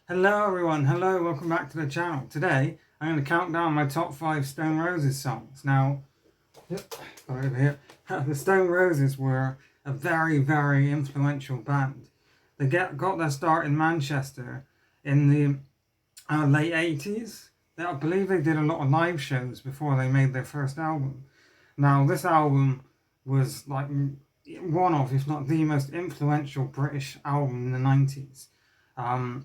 Hello everyone, hello, welcome back to the channel. Today I'm going to count down my top 5 Stone Roses songs. Now, got it over here. The Stone Roses were a very, very influential band. They got their start in Manchester in the late 80s. I believe they did a lot of live shows before they made their first album. Now, this album was like one of, if not the most influential British album in the 90s. Um,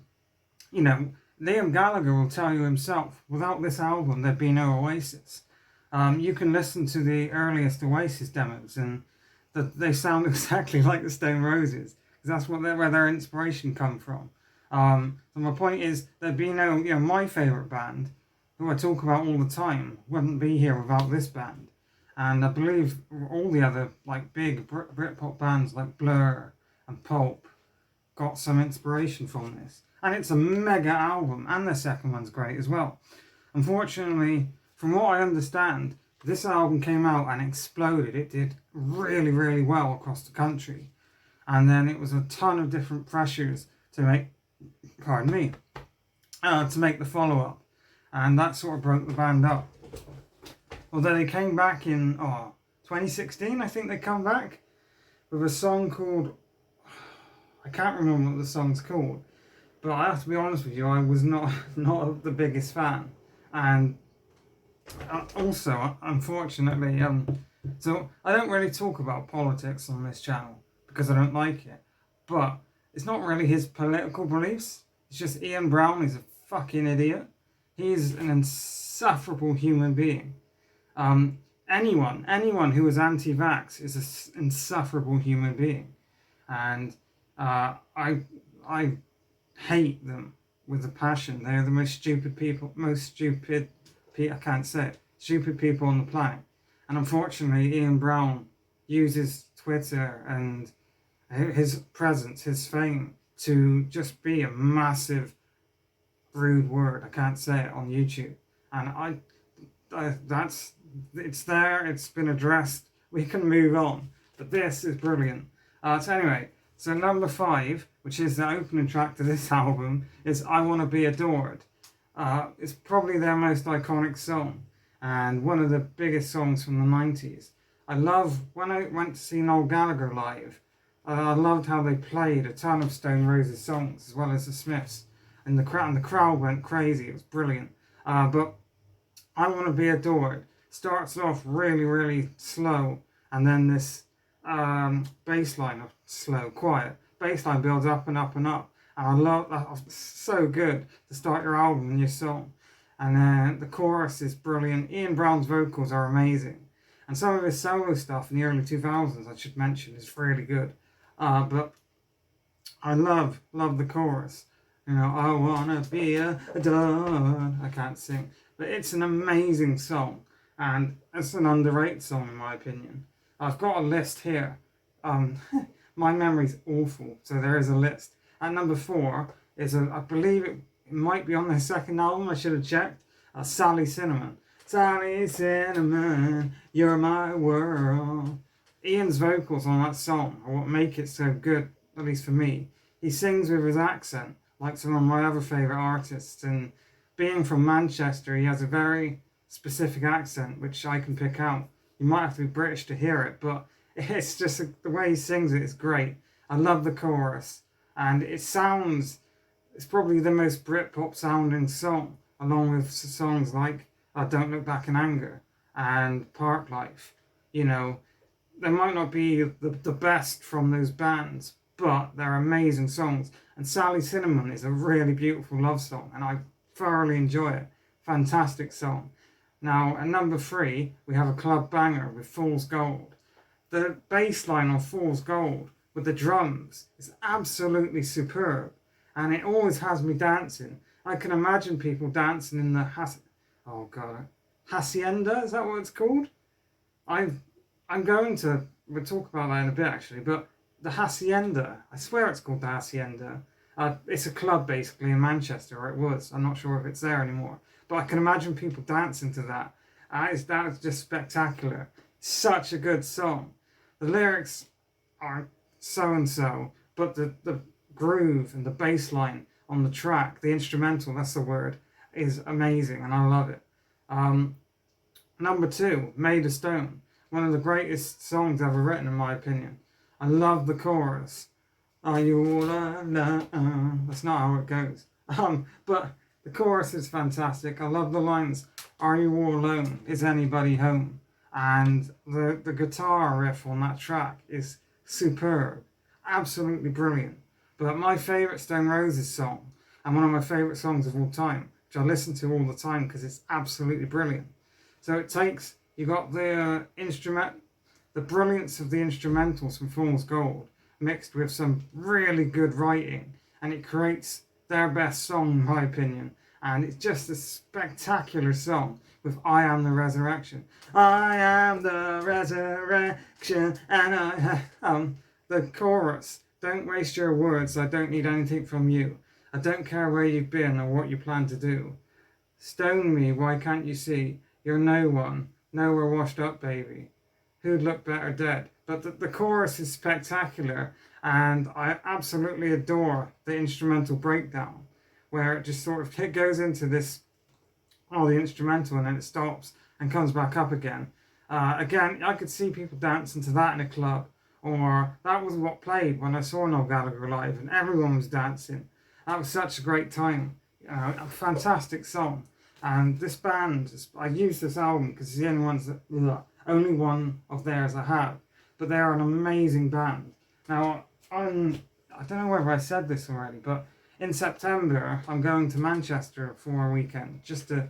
you know, Liam Gallagher will tell you himself, without this album, there'd be no Oasis. You can listen to the earliest Oasis demos, and they sound exactly like the Stone Roses, because that's where their inspiration come from. So my point is, there'd be no, my favourite band, who I talk about all the time, wouldn't be here without this band. And I believe all the other like big Britpop bands like Blur and Pulp got some inspiration from this. And it's a mega album, and the second one's great as well. Unfortunately, from what I understand, this album came out and exploded. It did really, really well across the country. And then it was a ton of different pressures to make, to make the follow-up. And that sort of broke the band up. Although they came back in 2016, I think they come back with a song called, I can't remember what the song's called, but I have to be honest with you, I was not the biggest fan. And also, unfortunately, so I don't really talk about politics on this channel because I don't like it. But it's not really his political beliefs. It's just Ian Brown is a fucking idiot. He's an insufferable human being. Anyone who is anti-vax is an insufferable human being. And I hate them with a passion. They're the most stupid people, I can't say it, stupid people on the planet. And unfortunately, Ian Brown uses Twitter and his presence, his fame, to just be a massive rude word. I can't say it on YouTube. And it's there, it's been addressed, we can move on. But this is brilliant. So number 5, which is the opening track to this album, is I Wanna Be Adored. It's probably their most iconic song, and one of the biggest songs from the 90s. When I went to see Noel Gallagher live, I loved how they played a ton of Stone Roses songs, as well as the Smiths. And the crowd went crazy, it was brilliant. But I Wanna Be Adored starts off really, really slow, and then this bass line of slow, quiet bass line builds up and up and up, and I love that. It's so good to start your album and your song. And then the chorus is brilliant. Ian Brown's vocals are amazing, and some of his solo stuff in the early 2000s, I should mention, is really good. But I love the chorus. I wanna be adored. I can't sing, but it's an amazing song, and it's an underrated song in my opinion. I've got a list here. My memory's awful, so there is a list. At number 4 is I believe it might be on their second album, I should have checked. Sally Cinnamon. Sally Cinnamon, you're my world. Ian's vocals on that song are what make it so good, at least for me. He sings with his accent, like some of my other favourite artists, and being from Manchester, he has a very specific accent, which I can pick out. You might have to be British to hear it, but it's just the way he sings it is great. I love the chorus, and it's probably the most Britpop sounding song, along with songs like Don't Look Back in Anger and Park Life. They might not be the best from those bands, but they're amazing songs. And Sally Cinnamon is a really beautiful love song, and I thoroughly enjoy it. Fantastic song. Now, at number 3, we have a club banger with Fool's Gold. The bass line on Fool's Gold with the drums is absolutely superb, and it always has me dancing. I can imagine people dancing in the Hacienda, is that what it's called? We'll talk about that in a bit actually, but the Hacienda, I swear it's called the Hacienda. It's a club basically in Manchester, or it was. I'm not sure if it's there anymore. But I can imagine people dancing to that. That is just spectacular. Such a good song. The lyrics are so and so, but the groove and the bass line on the track, the instrumental, that's the word, is amazing and I love it. Number 2, Made of Stone. One of the greatest songs ever written in my opinion. I love the chorus. Are you all alone? That's not how it goes. But the chorus is fantastic. I love the lines, are you all alone? Is anybody home? And the guitar riff on that track is superb. Absolutely brilliant. But my favourite Stone Roses song, and one of my favourite songs of all time, which I listen to all the time because it's absolutely brilliant. So it takes, you got the the brilliance of the instrumentals from Fool's Gold, mixed with some really good writing, and it creates their best song in my opinion. And it's just a spectacular song with I Am the Resurrection. I am the resurrection, and the chorus, don't waste your words, I don't need anything from you. I don't care where you've been or what you plan to do. Stone me, why can't you see? You're no one, nowhere washed up, baby. Who'd look better dead? But the chorus is spectacular, and I absolutely adore the instrumental breakdown, where it just sort of, it goes into this, the instrumental, and then it stops and comes back up again. Again, I could see people dancing to that in a club, or that was what played when I saw Noel Gallagher live, and everyone was dancing. That was such a great time. A fantastic song. And this band, I use this album because it's the only one of theirs I have. But they're an amazing band. Now, I don't know whether I said this already, but in September, I'm going to Manchester for a weekend, just a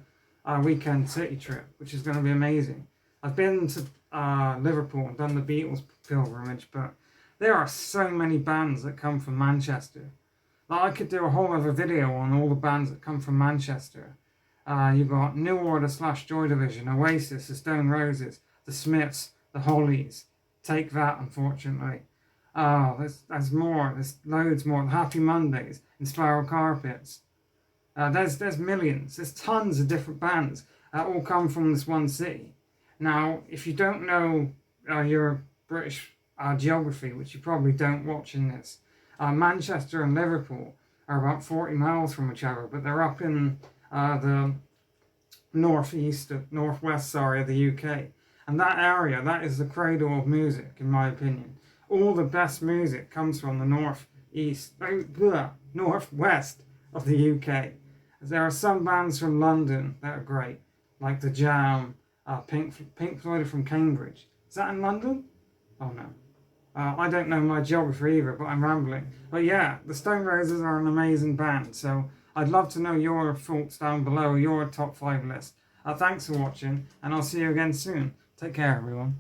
weekend city trip, which is going to be amazing. I've been to Liverpool and done the Beatles pilgrimage, but there are so many bands that come from Manchester. Like, I could do a whole other video on all the bands that come from Manchester. You've got New Order / Joy Division, Oasis, the Stone Roses, the Smiths, the Hollies. Take that, unfortunately. There's more. There's loads more. The Happy Mondays, and Spiral Carpets. There's millions. There's tons of different bands that all come from this one city. Now, if you don't know your British geography, which you probably don't watching this, Manchester and Liverpool are about 40 miles from each other, but they're up in the northwest of the UK. And that area, that is the cradle of music, in my opinion. All the best music comes from the northwest of the UK. There are some bands from London that are great, like The Jam, Pink Floyd are from Cambridge. Is that in London? Oh no. I don't know my geography either, but I'm rambling. But yeah, the Stone Roses are an amazing band, so I'd love to know your thoughts down below, your top 5 list. Thanks for watching, and I'll see you again soon. Take care, everyone.